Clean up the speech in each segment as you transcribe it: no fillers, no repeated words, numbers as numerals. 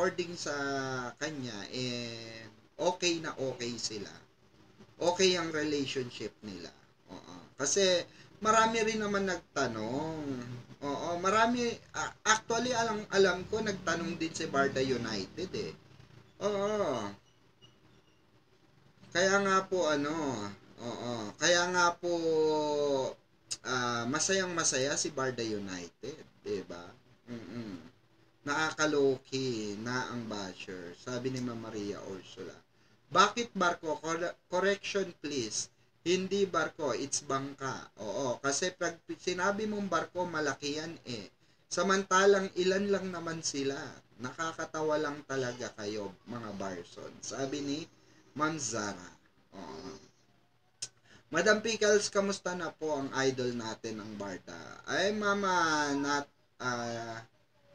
according sa kanya, okay na okay sila. Okay ang relationship nila. Oo. Kasi marami rin naman nagtanong. Oo, marami actually alam ko nagtanong din si Barda United eh. Oo. Kaya nga po oo. Kaya nga po masayang-masaya si Barda United, 'di ba? Mm. Nakakaloki na ang basher, sabi ni Ma'am Maria Ursula. Bakit barko? Correction please. Hindi barko, it's bangka. Oo, kasi pag sinabi mong barko, malaki yan eh. Samantalang ilan lang naman sila. Nakakatawa lang talaga kayo, mga Barson. Sabi ni Ma'am Zara. Oo. Madam Pickles, kamusta na po ang idol natin, ang Barda? Ay, Mama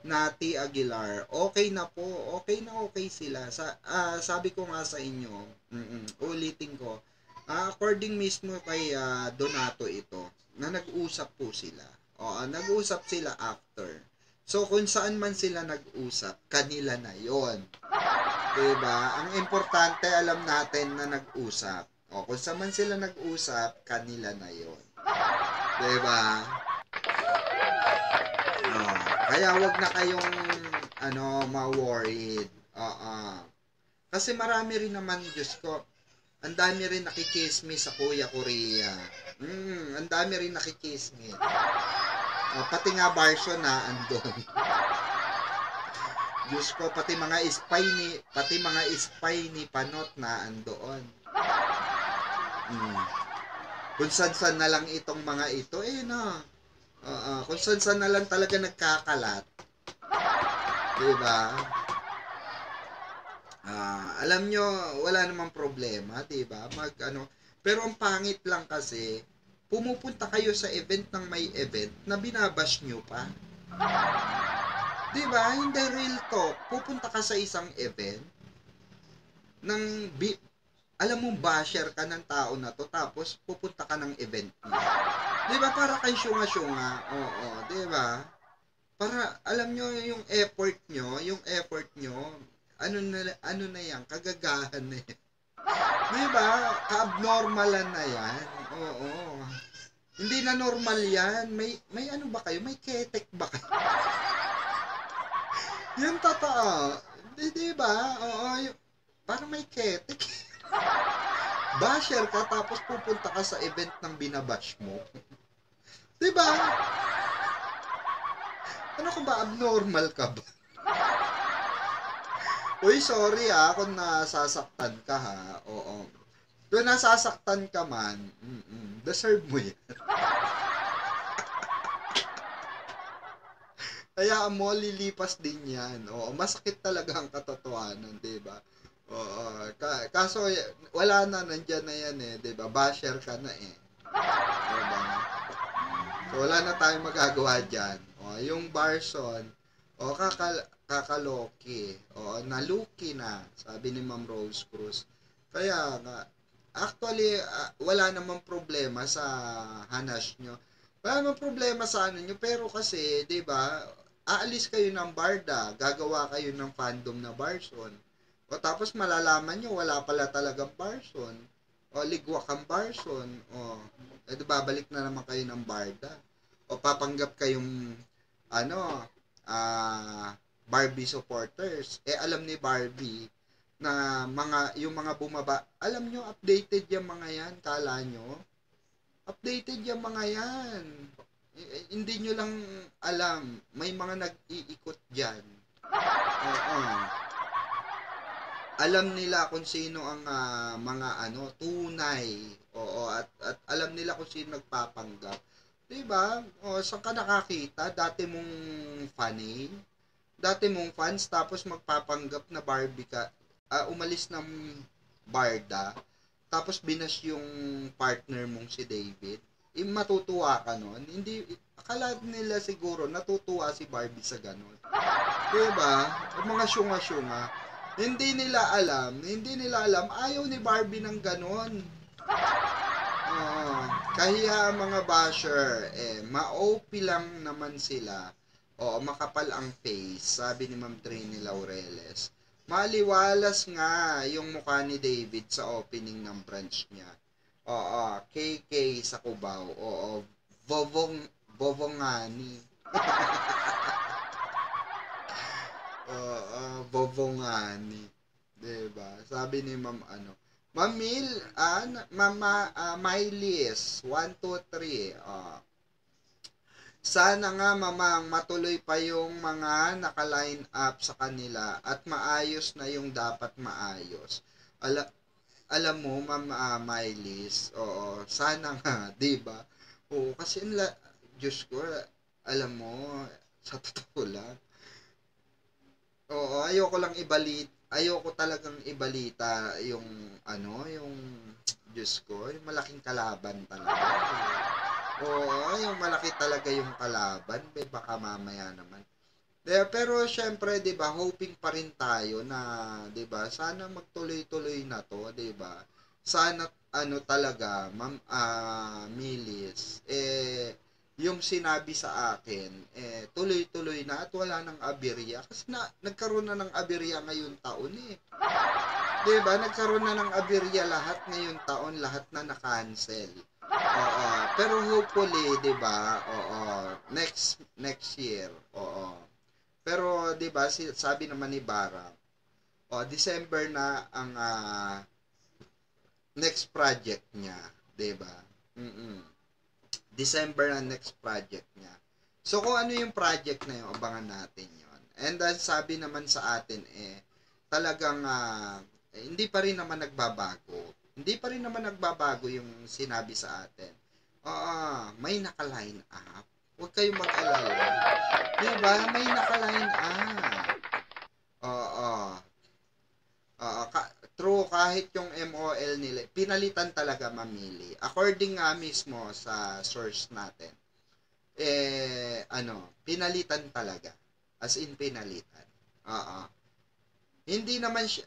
Nati Aguilar, okay na po, okay sila. Sabi ko nga sa inyo, ulitin ko, according mismo kay Donato ito, na nag-usap po sila. Nag-usap sila after. So, kung saan man sila nag-usap, kanila na yon. Diba? Ang importante, alam natin na nag-usap. Kung saan man sila nag-usap, kanila na yon. Diba? Kaya wag na kayong ma-worried. Kasi marami rin naman, Diyos ko, ang dami rin nakikismis sa Kuya Korea. Ang dami rin nakikismis. Pati nga Barso na andun. Diyos ko, pati mga spy ni Panot na andoon. Kung san na lang itong mga ito, kung saan na lang talaga nagkakalat. Diba? Alam nyo, wala namang problema, diba? Pero ang pangit lang kasi, pumupunta kayo sa event ng may event na binabash nyo pa. Diba? Hindi real talk. Pupunta ka sa isang event alam mo, basher ka ng tao na to, tapos pupunta ka ng event niya. Diba? Para kay syunga-syunga. Oo, diba? Para, alam nyo, yung effort nyo, ano na yan, kagagahan na yan. Diba? Ka-abnormalan na yan. Oo. Hindi na normal yan. May ano ba kayo? May ketek ba kayo? Yung totoo. Diba? Oo. Parang may ketek. Basher ka, tapos pupunta ka sa event ng binabash mo. Diba? Ano ka ba? Abnormal ka ba? Uy, sorry kung nasasaktan ka Oo. Kung nasasaktan ka man, deserve mo yan. Kaya mo, lilipas din yan. Oo, masakit talaga ang katotohanan, diba? Oo, kaso wala na, nandyan na yan diba? Basher ka na diba? So, wala na tayong magagawa dyan. Yung Barson, kakaloki. Naluki na, sabi ni Ma'am Rose Cruz. Kaya nga, actually, wala namang problema sa hanas nyo. Wala namang problema sa ano nyo, pero kasi, diba, aalis kayo ng Barda, gagawa kayo ng fandom na Barson. Tapos malalaman nyo, wala pala talagang Barson. Ligwak ang Barson. Babalik na naman kayo ng Barda. Papanggap kayong Barbie supporters. Alam ni Barbie na yung mga bumaba, alam nyo, updated yung mga yan, kala nyo? Updated yung mga yan. Hindi nyo lang alam, may mga nag-iikot dyan. Alam nila kung sino ang mga tunay. At alam nila kung sino nagpapanggap. Diba? Saan ka nakakita? Dati mong funny? Dati mong fans, tapos magpapanggap na Barbie ka. Umalis ng Barda, tapos binas yung partner mong si David. Matutuwa ka nun? Hindi, akala nila siguro natutuwa si Barbie sa ganon. Diba? Mga syunga-syunga. Hindi nila alam, ayaw ni Barbie ng ganon. Kaya mga basher, ma-OP lang naman sila. Oo, makapal ang face, sabi ni Ma'am Trini Laureles. Maliwalas nga yung mukha ni David sa opening ng branch niya. Oo, KK sa Cubao. Oo, Bovongani. Oo, Bovongani. Diba? Sabi ni Ma'am ano. Mamil, Mama, Mylis, 1, 2, 3. Sana nga mamang matuloy pa yung mga naka-line up sa kanila at maayos na yung dapat maayos. Alam mo, Ma'am Mylis, oo, sana nga, 'di ba? Oo, kasi Diyos ko, alam mo, sa totoo lang, oo, ayoko talagang ibalita yung yung Diyos ko, yung malaking kalaban talaga. Oo, yung malaki talaga yung kalaban, baka mamaya naman. Pero syempre, 'di ba, hoping pa rin tayo na, 'di ba, sana magtuloy-tuloy na 'to, 'di ba? Sana talaga, Ma'am Milis, yung sinabi sa akin, tuloy-tuloy na at wala nang aberya kasi nagkaroon na ng aberya ngayon taon eh. 'Di ba? Nagkaroon na ng aberya lahat ngayon taon, lahat na na-cancel. Oo, pero hopefully, 'di ba? Oo, next year. Oo. Pero 'di ba, sabi naman ni Bara, December na ang next project niya, 'di ba? Mm. December ang next project niya. So kung ano yung project na yun, abangan natin 'yon. And then sabi naman sa atin talagang hindi pa rin naman nagbabago. Hindi pa rin naman nagbabago yung sinabi sa atin. Oo, may naka-line up. Huwag kayong mag-alala. 'Di ba? May naka-line up. Oo. True, kahit yung MOL nila, pinalitan talaga mamili. According nga mismo sa source natin, pinalitan talaga. As in, pinalitan. Oo. Hindi naman siya,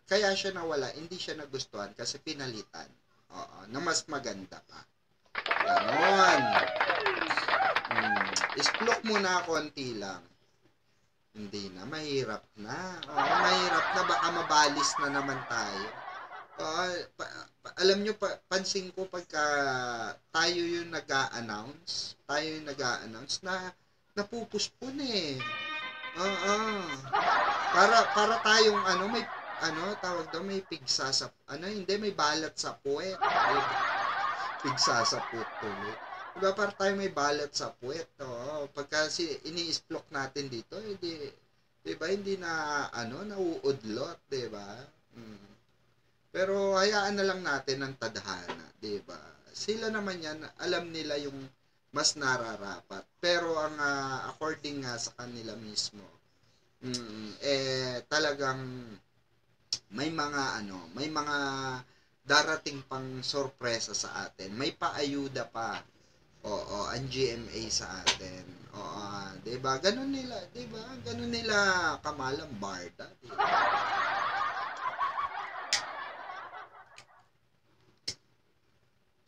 kaya siya nawala, hindi siya nagustuhan kasi pinalitan. Oo, na mas maganda pa. Ganon. Isplok muna konti lang. Hindi na, mahirap na. Oo, mahirap na, baka mabalis na naman tayo. Alam nyo, pansin ko pagka tayo yung nag-a-announce na napupuspon eh. Oo. Para tayong may tawag daw, may pigsa sa hindi, may balat sa puwet. Pigsa sa puwet tuloy. Diba, para tayo may balat sa puwet. Oo. Pagka ini-splok natin dito, diba, hindi na nauudlot, diba? Pero hayaan na lang natin ang tadhana, 'di ba? Sila naman 'yan, alam nila yung mas nararapat. Pero ang according nga sa kanila mismo, talagang may mga darating pang sorpresa sa atin. May paayuda pa. Oo, ang GMA sa atin. Oo, 'di ba? Ganun nila, 'di ba? Ganun nila kamalang Barda, 'di ba?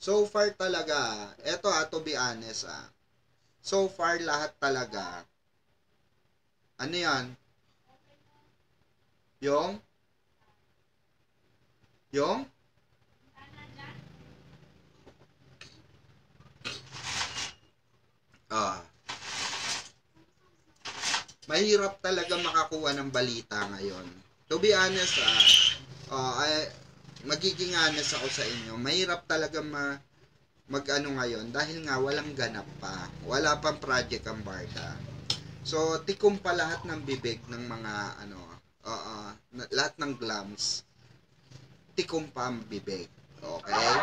So far talaga, eto to be honest so far lahat talaga, yan? Yung? Yung? Mahirap talaga makakuha ng balita ngayon. To be honest, magiging honest ako sa inyo, mahirap talaga mag-ano ngayon dahil nga walang ganap pa. Wala pang project ang Barda. So, tikom pa lahat ng bibig ng mga lahat ng glams. Tikom pa ang bibig. Okay?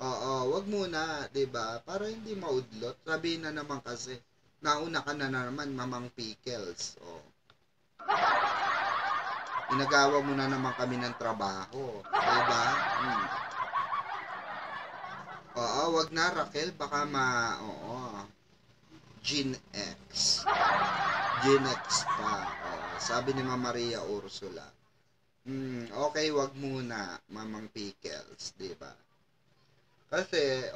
Oo, wag muna, 'di ba? Para hindi maudlot. Sabihin na naman kasi, nauna ka na naman, Mamang Pickles. Inagawa mo na naman kami ng trabaho, 'di ba? Oo, wag na Raquel, baka Gen X. Gen X pa. Sabi ni Mama Maria Ursula. Okay, wag muna, Mamang Pickles, 'di ba? Kasi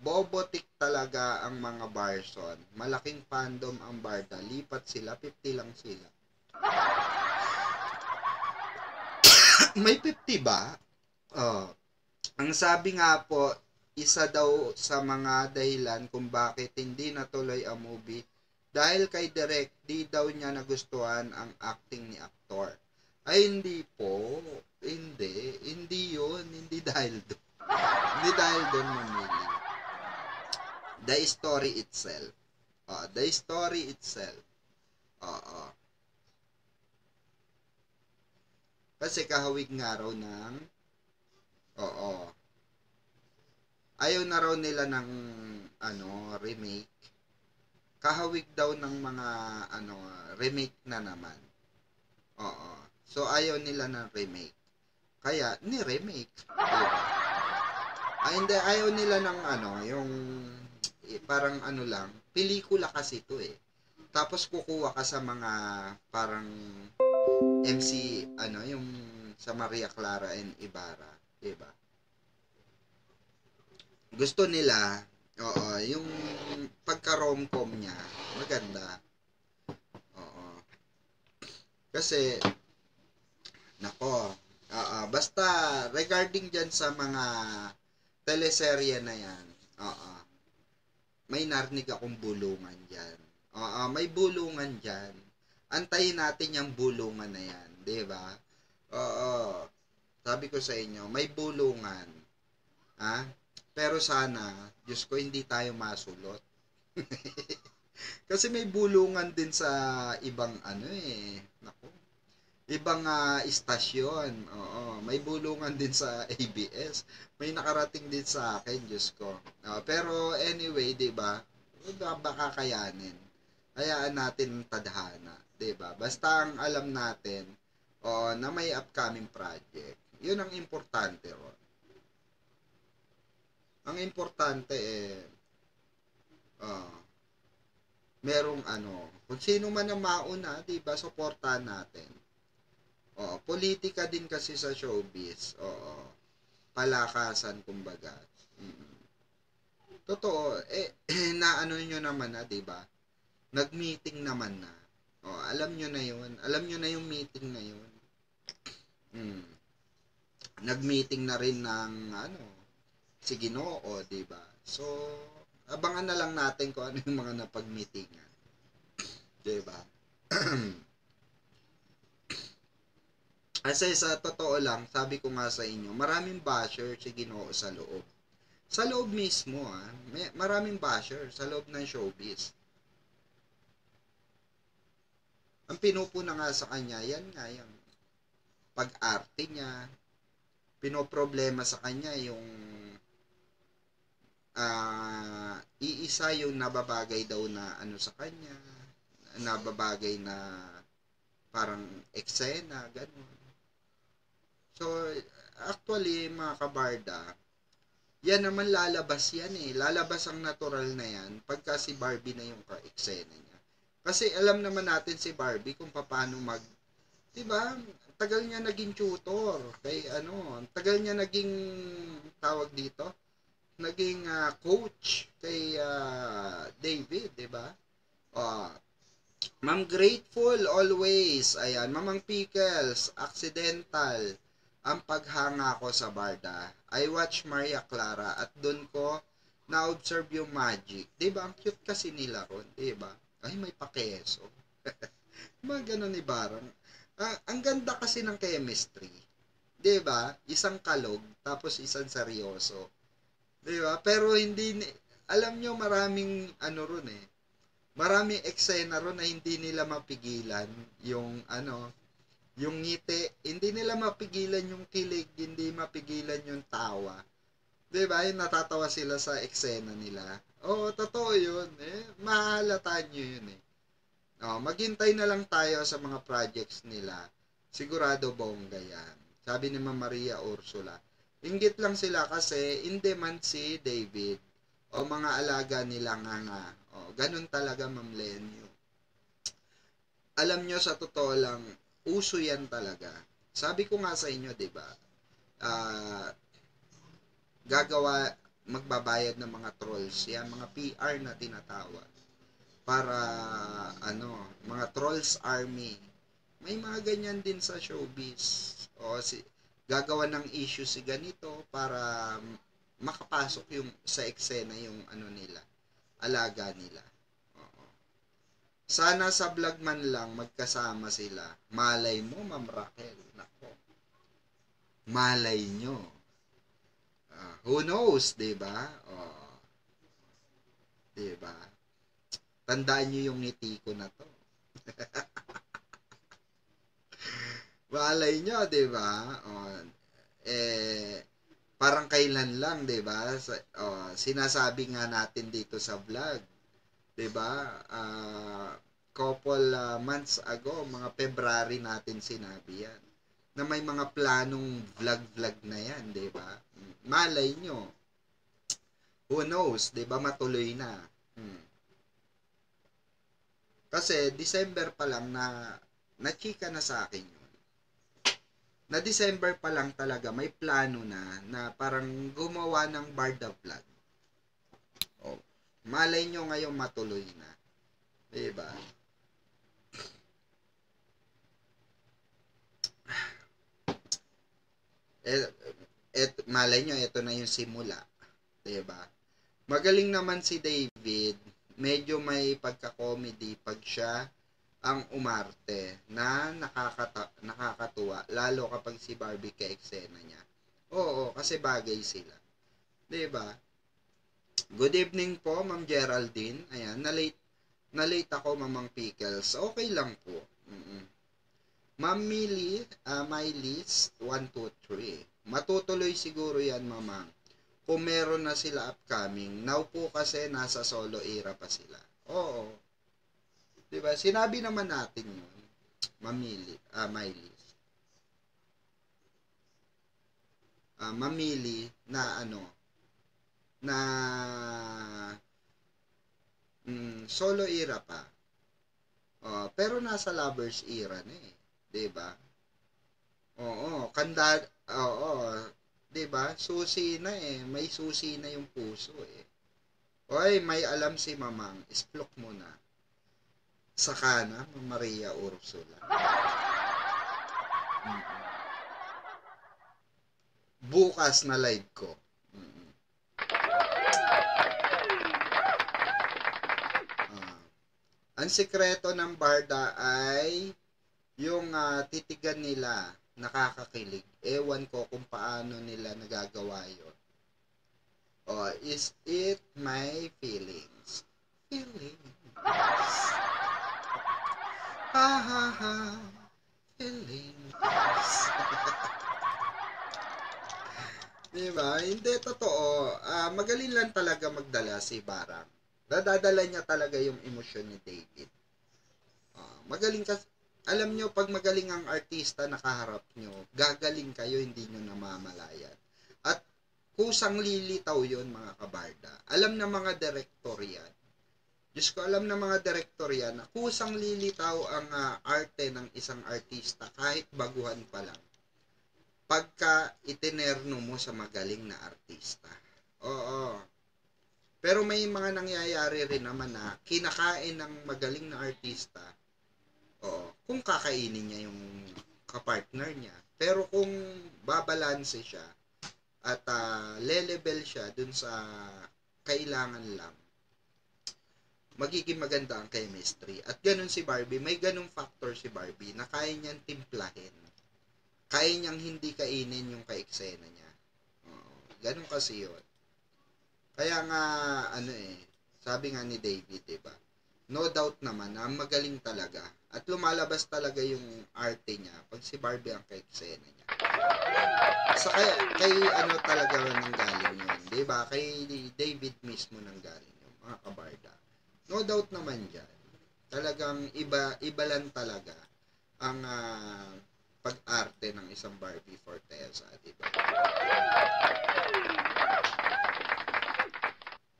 bobotik talaga ang mga Barson. Malaking fandom ang Barda. Lipat sila, 50 lang sila. May 50 ba? Oh. Ang sabi nga po, isa daw sa mga dahilan kung bakit hindi natuloy ang movie dahil kay Direk di daw niya nagustuhan ang acting ni aktor. Ay hindi po, hindi yun, hindi dahil doon. Hindi dahil doon mamili. The story itself. The story itself. Oo. Kasi kahawig nga raw ng oo. Ayaw na raw nila ng remake. Kahawig daw ng mga remake na naman. Oo. So ayaw nila ng remake. Kaya ni-remake. Diba? Hindi ayaw nila ng yung parang lang, pelikula kasi ito eh. Tapos kukuha ka sa mga parang MC yung sa Maria Clara and Ibarra, 'di ba? Gusto nila, oo, yung pagka-romcom niya, maganda. Oo. Kasi nako, basta regarding diyan sa mga teleserye na 'yan. Oo. May narinig akong bulungan diyan. Oo, may bulungan diyan. Antayin natin yung bulungan na 'yan, 'di ba? Oo. Sabi ko sa inyo, may bulungan. Ha? Pero sana, Diyos ko, hindi tayo masulot. Kasi may bulungan din sa ibang Naku. Ibang istasyon. Oo, may bulungan din sa ABS. May nakarating din sa akin, Diyos ko. Pero anyway, 'di ba? Baka kayanin. Hayaan natin tadhana, 'di ba? Basta ang alam natin, na may upcoming project. 'Yun ang importante ron. Ang importante merong kung sino man ang mauna, 'di ba? Suportahan natin. Politika din kasi sa showbiz. Palakasan kumbaga. Totoo, naano nyo naman na, 'di ba? Nag-meeting naman na. Alam nyo na 'yun. Alam nyo na yung meeting na 'yun. Nag-meeting na rin ng si Ginoo, 'di ba? So, abangan na lang natin kung ano yung mga napag-meetingan. 'Di ba? Kasi sa totoo lang, sabi ko nga sa inyo, maraming basher si Ginoo sa loob. Sa loob mismo, maraming basher sa loob ng showbiz. Ang pinupuna nga sa kanya, yan nga, yung pag-arte niya, pinoproblema sa kanya yung iisa yung nababagay daw na sa kanya, nababagay na parang eksena, ganun. So, actually, mga kabarda, yan naman lalabas yan eh. Lalabas ang natural na yan pagka si Barbie na yung ka-eksena niya. Kasi alam naman natin si Barbie kung paano diba? Tagal niya naging tutor kay tagal niya naging tawag dito, naging coach kay David, diba? Ma'am Grateful always. Ayan, Mamang Pickles, accidental ang paghanga ko sa Barda. I watch Maria Clara at doon ko na-observe yung magic. Diba? Ang cute kasi nila ron. Diba? Ay, may pakeso. Mga ganun ni Barang. Ang ganda kasi ng chemistry. 'Di ba? Isang kalog tapos isang seryoso. 'Di ba? Pero hindi alam nyo maraming ron eh. Maraming eksena ron na hindi nila mapigilan yung yung ngiti, hindi nila mapigilan yung kilig, hindi mapigilan yung tawa. 'Di ba? Yung natatawa sila sa eksena nila. Oo, totoo 'yun eh. Mahalata nyo 'yun eh. Maghintay na lang tayo sa mga projects nila. Sigurado bongga yan. Sabi ni Ma'am Maria Ursula. Inggit lang sila kasi in demand si David. Mga alaga nila nga. Ganun talaga, Ma'am Lenyo. Alam nyo, sa totoo lang, uso yan talaga. Sabi ko nga sa inyo, di ba? Gagawa, magbabayad ng mga trolls yan, mga PR na tinatawag para mga trolls army. May mga ganyan din sa showbiz. O gagawa ng issue si ganito para makapasok yung sa eksena yung nila, alaga nila. Oo. Sana sa vlog man lang magkasama sila. Malay mo, Ma'am Raquel. Nako. Malay nyo. Who knows, 'di ba? Oh, 'di ba? Tandaan niyo yung ngiti ko na 'to. Malay nyo, 'di ba? Oh, parang kailan lang, 'di ba? Sinasabi nga natin dito sa vlog, 'di ba? Couple months ago, mga February natin sinabi 'yan. Na may mga planong vlog na 'yan, 'di ba? Malay nyo. Who knows, 'di ba? Matuloy na. Kasi December pa lang na-chika na sa akin yun. Na December pa lang talaga may plano na parang gumawa ng Barda vlog. Oh, malay nyo ngayon matuloy na. 'Di ba? Malay nyo, ito na yung simula. 'Di ba? Magaling naman si David, medyo may pagka-comedy pag siya ang umarte na nakakatuwa, lalo kapag si Barbie ka-eksena niya. Oo, kasi bagay sila. 'Di ba? Good evening po, Ma'am Geraldine. Ayan, na-late ako, Mamang Pickles. Okay lang po. Ma'am Millie, my list, 1, 2, 3. Matutuloy siguro yan, Mamang. Kung meron na sila upcoming. Now po kasi nasa solo era pa sila. Oo. Diba? Sinabi naman natin yun. Mamili. Miley. Mamili na na solo era pa. Pero nasa lovers era na eh. 'Di ba? Oo, oo, 'di ba? Susi na eh, may susi na yung puso eh. Oy, may alam si Mamang, isplok mo na. Saka na, Maria Ursula. Bukas na live ko. Ang sikreto ng Barda ay yung titigan nila, nakakakilig. Ewan ko kung paano nila nagagawa yun. Is it my feelings? Feelings. Ha ha ha. Feelings. Diba? Hindi totoo. Magaling lang talaga magdala si Barang. Dadadala niya talaga yung emosyon ni David. Magaling kasi, alam nyo, pag magaling ang artista nakaharap nyo, gagaling kayo, hindi nyo namamalayan. At kusang lilitaw yon mga kabarda. Alam na mga direktor yan. Diyos ko, alam na mga direktor yan na kusang lilitaw ang arte ng isang artista kahit baguhan pa lang. Pagka itinerno mo sa magaling na artista. Oo. Pero may mga nangyayari rin naman na kinakain ng magaling na artista. Oo. Kung kakainin niya yung kapartner niya. Pero kung babalanse siya at le-level siya dun sa kailangan lang, magiging maganda ang chemistry. At ganun si Barbie, may ganung factor si Barbie na kaya niyang timplahin. Kaya niyang hindi kainin yung ka-eksena niya. Ganun kasi yun. Kaya nga, sabi nga ni David, diba? No doubt naman na magaling talaga. At lumalabas talaga yung arte niya pag si Barbie ang ka-eksena niya. Sa kay talaga nanggaling yun. Diba? Kay David mismo nanggaling yun, mga kabarda. No doubt naman dyan. Talagang iba lang talaga ang pag-arte ng isang Barbie Forteza, diba?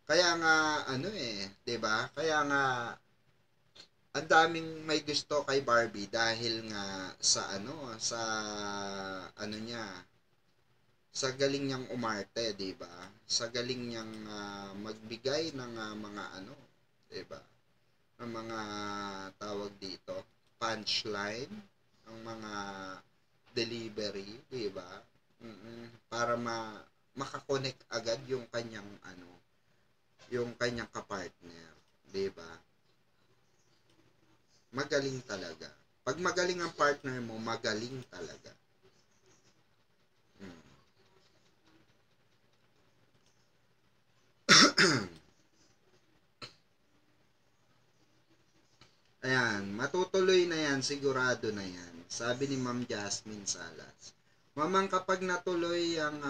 Kaya nga, 'diba? Kaya nga, ang daming may gusto kay Barbie dahil nga sa niya, sa galing niyang umarte, 'di ba? Sa galing niyang magbigay ng mga ano, 'di ba? Ng mga tawag dito, punchline, ang mga delivery, 'di ba? Para makakonect agad yung kanyang ano, yung kanyang kapartner, 'di ba? Magaling talaga. Pag magaling ang partner mo, magaling talaga. Mm. Ayan, matutuloy na yan, sigurado na yan. Sabi ni Ma'am Jasmine Salas. Mamang, kapag natuloy ang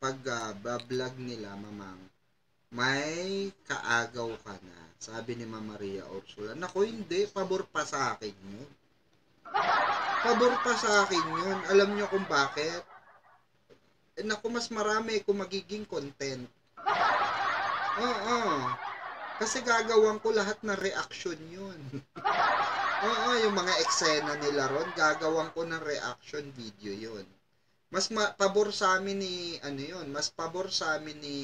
pag-vlog nila, mamang, may kaagaw ka na. Sabi ni Ma'am Maria Ursula. Naku, hindi. Pabor pa sa akin yun. Pabor pa sa akin yun. Alam nyo kung bakit? Naku, mas marami kung magiging content. Oo. Kasi gagawan ko lahat ng reaction yun. Oo, yung mga eksena nila ron, gagawan ko ng reaction video yun. Mas pabor sa amin ni, ano yun, mas pabor sa amin ni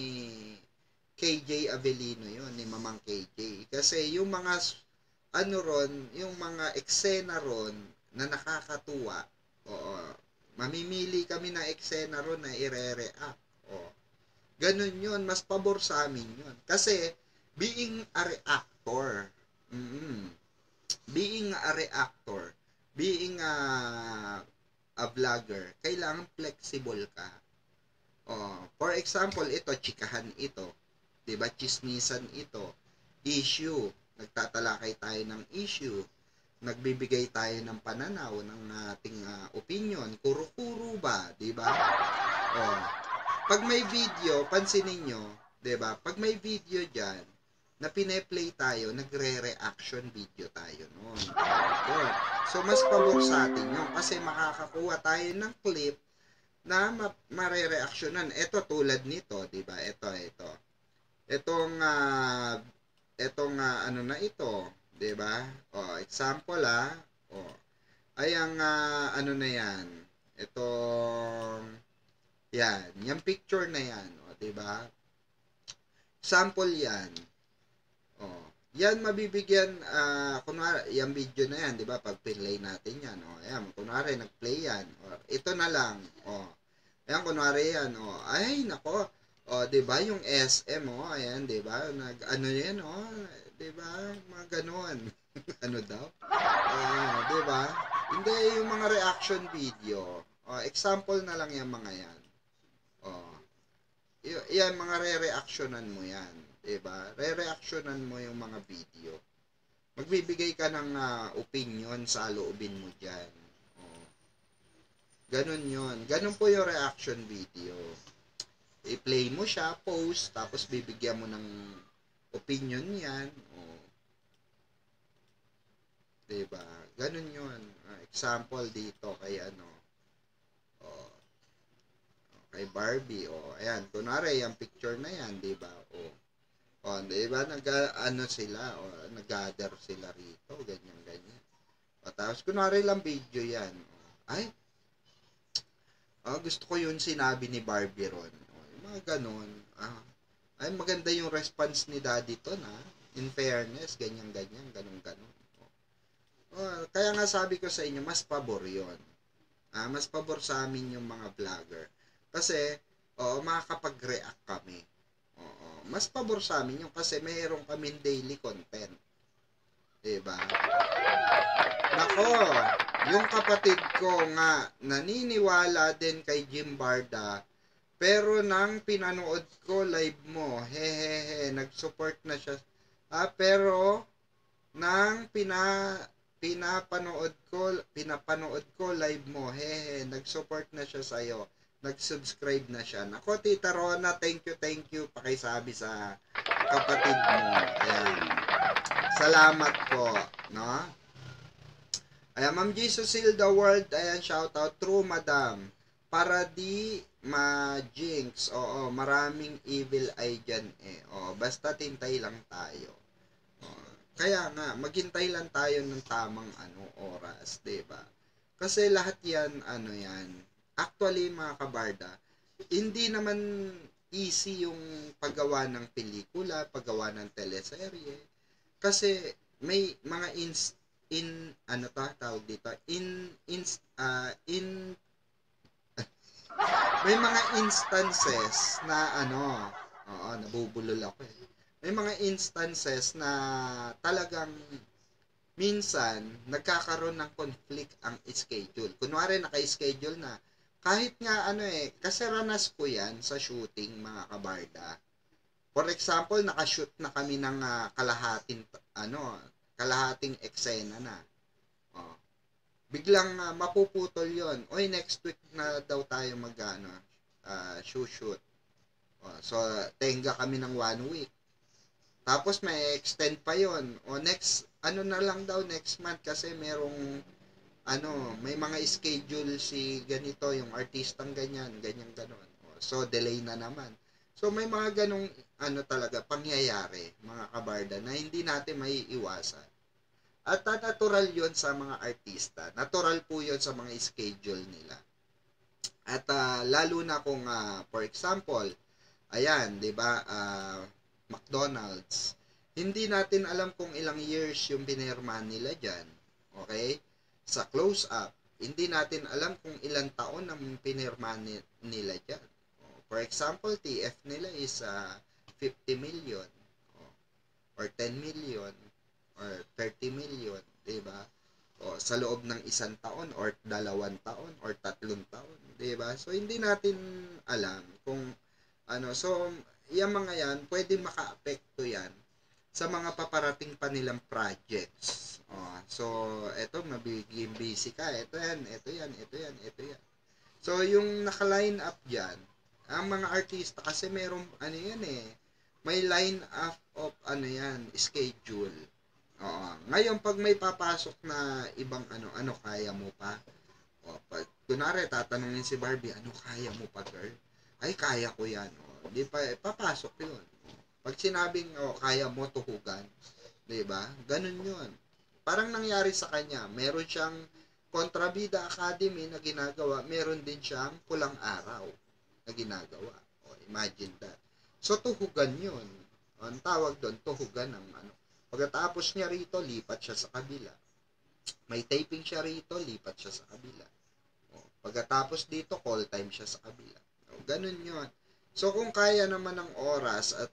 KJ Avellino yun, ni Mamang KJ. Kasi yung mga, ano ron, yung mga eksena ron na nakakatuwa, oo, mamimili kami ng eksena ron na ire-react. Oo. Ganun yun, mas pabor sa amin yun. Kasi, being a reactor, being a reactor, being a vlogger, kailangan flexible ka. Oh, for example, ito, chikahan ito. 'Di ba? Chismisan ito. Issue. Nagtatalakay tayo ng issue. Nagbibigay tayo ng pananaw ng ating opinion. Kuro-kuro ba? 'Di ba? Oh. Pag may video, pansinin nyo, 'di ba? Pag may video diyan na pine-play tayo, nagre-reaction video tayo noon. So, mas pabor sa atin yun kasi makakakuha tayo ng clip na mare-reactionan. Ito tulad nito, 'di ba? Ito. Etong ano na ito, 'di ba? Oh, example Oh. Ay ang ano na 'yan. Etong yan, yung picture na 'yan, oh, 'di ba? Sample 'yan. Oh. Yan mabibigyan kunwari yung video na yan, 'di ba? Pag play natin 'yan, oh. Ayan, kunwari nag-play 'yan. Oh, ito na lang, oh. Ayan, kunwari yan, oh. Ay, nako. Oh, 'di ba? Yung SM, oh, ayan, 'di ba? Ano 'yan, oh. 'Di ba? Mga ganoon. Ano daw? 'Di ba? Hindi yung mga reaction video. Oh, example na lang yung mga yan. Oh. Yan, mga re-reactionan mo yan. Diba? Re-reactionan mo yung mga video. Magbibigay ka ng opinion sa loobin mo dyan. Oh. Ganun yun. Ganun po yung reaction video. I-play mo siya, post, tapos bibigyan mo ng opinion yan. Oh. Diba? Ganun yun. Example dito kay ano. Oh. Kay Barbie, ayan, kunwari, yung picture na yan, di ba, di ba, ano sila, nag-gather sila rito, ganyan. Tapos, kunwari lang video yan, ay, gusto ko yun sinabi ni Barbie ron, yung mga ganon, ay, maganda yung response ni Daddy to, na, in fairness, ganyan, ganon. Kaya nga sabi ko sa inyo, mas pabor yun. Mas pabor sa amin yung mga vlogger. Kasi, makakapag-react kami. Mas pabor sa amin yung kasi mayroon kaming daily content. Diba? Nako, yung kapatid ko nga, naniniwala din kay Jim Barda, pero nang pinanood ko live mo, hehehe, nag-support na siya. Pero, nang pinapanood ko live mo, hehe, nag-support na siya sa'yo, nag-subscribe na siya. Nako, Tita Rona, thank you, pakisabi sa kapatid mo. Ayan. Salamat po, no? Ayan, Ma'am Jesus Heal the World, ayan, shout out, true, madam. Para di ma-jinx, oo, maraming evil eye dyan basta tintay lang tayo. Kaya nga, maghintay lang tayo ng tamang oras, 'di ba? Kasi lahat 'yan, yan, actually mga kabarda, hindi naman easy yung paggawa ng pelikula, paggawa ng teleserye. Kasi may mga ano tawag dito, may mga instances na nabubulol ako eh. May mga instances na talagang minsan nagkakaroon ng conflict ang schedule. Kunwari naka-schedule na. Kahit nga kasi ranas ko yan sa shooting mga kabarda. For example, nakashoot na kami ng kalahating eksena na. Oh. Biglang mapuputol yon. Oy, next week na daw tayo shoot. Oh, so, tenga kami ng 1 week. Tapos may extend pa yon. O next, na lang daw next month kasi merong may mga schedule si ganito, yung artistang ganyan, ganon. O, so, delay na naman. So, may mga ganong talaga pangyayari, mga kabarda, na hindi natin maiiwasan. At natural yon sa mga artista. Natural po yon sa mga schedule nila. At lalo na kung, for example, ayan, di ba, McDonald's, hindi natin alam kung ilang years yung pinirmahan nila dyan. Okay? Sa close-up, hindi natin alam kung ilang taon ang pinirmahan nila dyan. For example, TF nila is 50 million or 10 million or 30 million, diba? O, sa loob ng 1 taon or 2 taon or 3 taon, diba? So, hindi natin alam kung so, yung mga yan, pwede maka-apekto yan sa mga paparating pa nilang projects. So, eto, mabiging busy ka. Ito yan. So, yung naka-line up dyan, ang mga artista kasi merong may line up of schedule. Ngayon pag may papasok na ibang kaya mo pa? Pag kunwari tatanungin si Barbie, kaya mo pa, girl? Ay, kaya ko yan. Di pa papasok 'yun. Pag sinabing kaya mo tuhugan, 'di ba? Ganun 'yun. Parang nangyari sa kanya, meron siyang Kontrabida Academy na ginagawa, meron din siyang Pulang Araw na ginagawa. Imagine that. So, tuhugan yun. Ang tawag doon, tuhugan ng Pagkatapos niya rito, lipat siya sa kabila. May taping siya rito, lipat siya sa kabila. Pagkatapos dito, call time siya sa kabila. Ganun yun. So, kung kaya naman ng oras at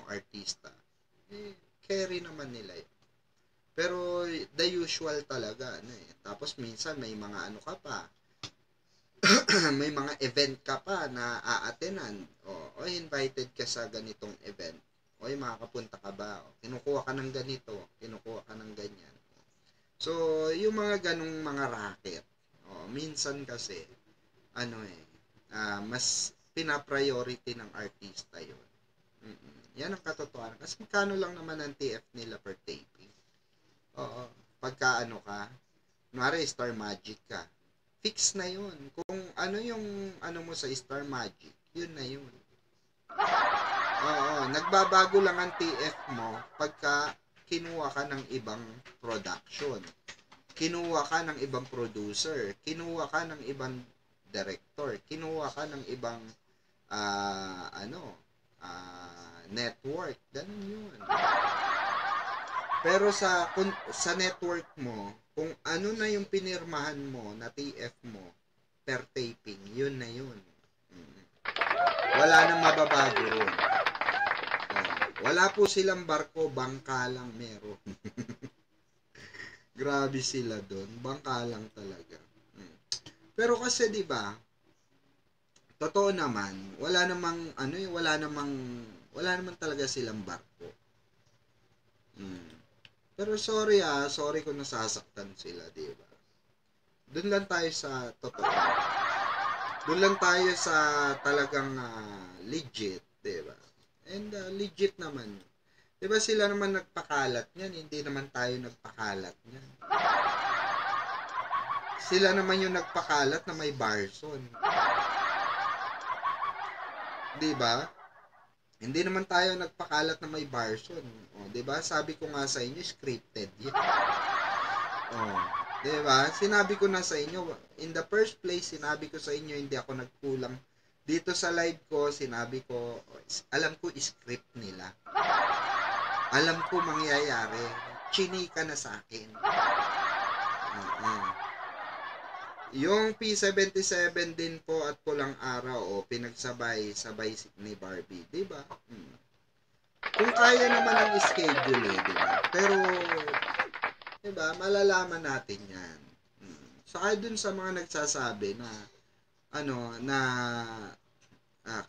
artista, carry naman nila yun. Pero, the usual talaga, Tapos, minsan, may mga ka pa, may mga event ka pa na a-attenan. O invited ka sa ganitong event. Makakapunta ka ba? Kinukuha ka ng ganito. Kinukuha ka ng ganyan. So, yung mga ganong mga racket, minsan kasi, mas pina-priority ng artista yun. Yan ang katotohanan. Kasi magkano lang naman ang TF nila per taping. Pagka ka, kunwari Star Magic ka, fix na yun. Kung yung mo sa Star Magic, yun na yun. Nagbabago lang ang TF mo pagka kinuha ka ng ibang production. Kinuha ka ng ibang producer. Kinuha ka ng ibang director. Kinuha ka ng ibang network. Ganun yun. Pero sa network mo, kung na yung pinirmahan mo na TF mo per taping, yun na yun. Wala nang mababago ron. Wala po silang barko, bangka lang meron. Grabe sila doon, bangka lang talaga. Pero kasi 'di ba? Totoo naman, wala namang talaga silang barko. Pero sorry kung nasasaktan sila, 'di ba? Doon lang tayo sa totoo. Doon lang tayo sa talagang legit, 'di ba? And legit naman. 'Di ba sila naman nagpakalat niyan, hindi naman tayo nagpakalat niyan. Sila naman yung nagpakalat na may Barson. 'Di ba? Hindi naman tayo nagpakalat na may Barson. 'Di ba? Sabi ko nga sa inyo, scripted 'yan. Diba? Sinabi ko na sa inyo, in the first place, sinabi ko sa inyo, hindi ako nagkulang. Dito sa live ko, sinabi ko, alam ko script nila. Alam ko mangyayari. Chinika na sa akin. Yung P77 din po at Pulang Araw, pinagsabay-sabay ni Barbie. Diba? Kung kaya naman ang schedule diba? Pero, diba, malalaman natin yan. Saka dun sa mga nagsasabi na, na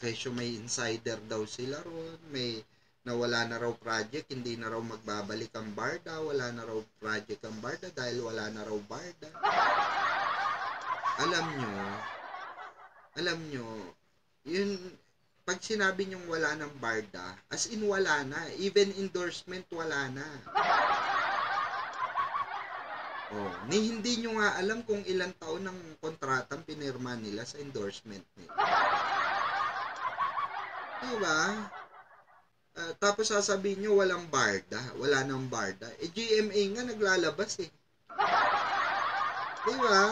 kesyo may insider daw sila ron, may nawala na raw project, hindi na raw magbabalik ang Barda, wala na raw project ang Barda dahil wala na raw Barda. Alam nyo, yun, pag sinabi nyong wala ng Barda, as in wala na, even endorsement wala na. Hindi nyo nga alam kung ilang taon ng kontratang pinirma nila sa endorsement nila. Diba? Tapos sasabihin nyo walang Barda, wala nang Barda. GMA nga naglalabas eh. Diba?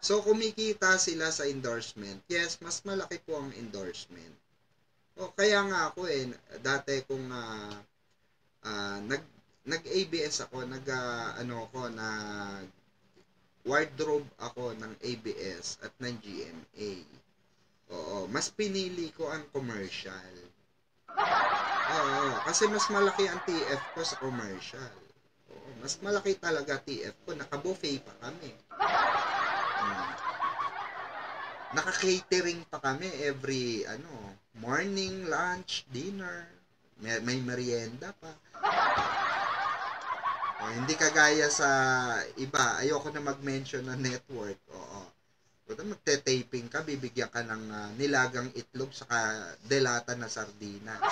So kumikita sila sa endorsement. Yes, mas malaki po ang endorsement. Kaya nga ako dati kung nag-ABS ako, wardrobe ako ng ABS at ng GMA. Mas pinili ko ang commercial. Kasi mas malaki ang TF ko sa commercial. Mas malaki talaga TF ko, naka-buffet pa kami. Naka-catering pa kami every morning, lunch, dinner. May merienda pa. Hindi kagaya sa iba, ayoko na mag-mention na network. Magte-taping ka, bibigyan ka ng nilagang itlog saka delata na sardinas.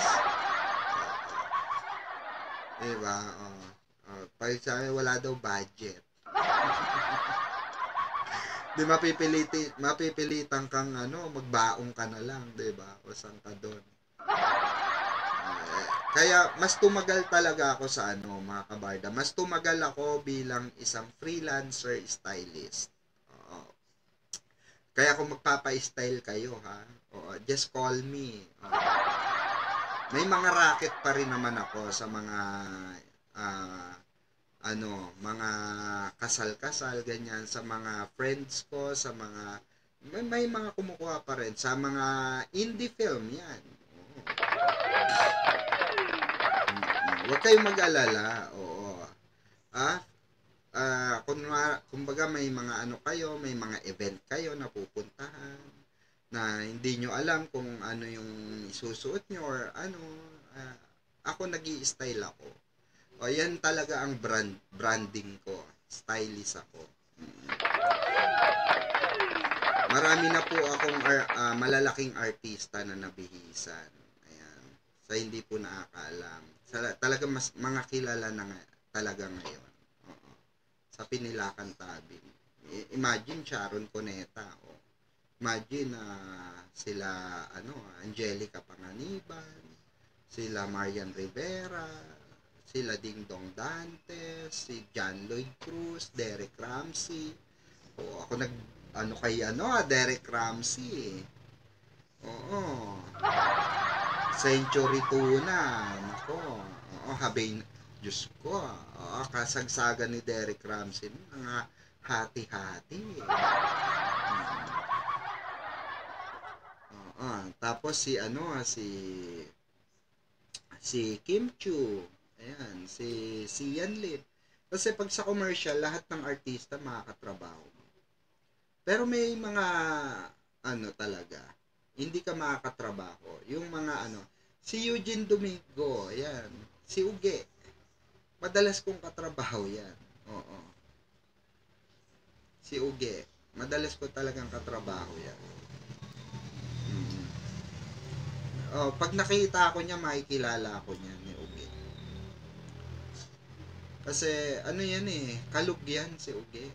Diba? Pag sabi, wala daw budget. Di mapipilitan kang magbaong ka na lang, diba? O saan ka doon. Kaya mas tumagal talaga ako sa mga kabarda. Mas tumagal ako bilang isang freelancer stylist. Kaya kung magpapa-style kayo just call me. May mga racket pa rin naman ako sa mga mga kasal-kasal ganyan, sa mga friends ko, sa mga may mga kumukuha pa rin sa mga indie film yan. Huwag kayong mag-alala. Kumbaga may mga kayo, may mga event kayo na pupuntahan na hindi nyo alam kung ano yung isusuot nyo or ako nag-i-style ako. Yan talaga ang branding ko. Stylist ako. Marami na po akong malalaking artista na nabihisan. Ayan. Sa hindi po nakakaalam. Talaga mas mga kilala na talaga ngayon. Sa Pinilakan Tabing. Imagine Sharon Cuneta. Imagine sila Angelica Panganiban, sila Marian Rivera, sila Ding Dong Dantes, si John Lloyd Cruz, Derek Ramsey. Ako Derek Ramsey. Century Tuna. Nako. Diyos ko. Kasagsagan ni Derek Ramsey. Mga hati-hati. Tapos si Kim Chu. Ayan, si Yan Lim. Kasi pag sa commercial, lahat ng artista makakatrabaho. Pero may mga talaga, hindi ka makakatrabaho. Yung mga si Eugene Domingo, ayan, si Uge. Madalas kong katrabaho yan. Si Uge, madalas ko talagang katrabaho yan. Pag nakita ako niya, makikilala ako niya ni Uge. Kasi yan kalug yan si Uge.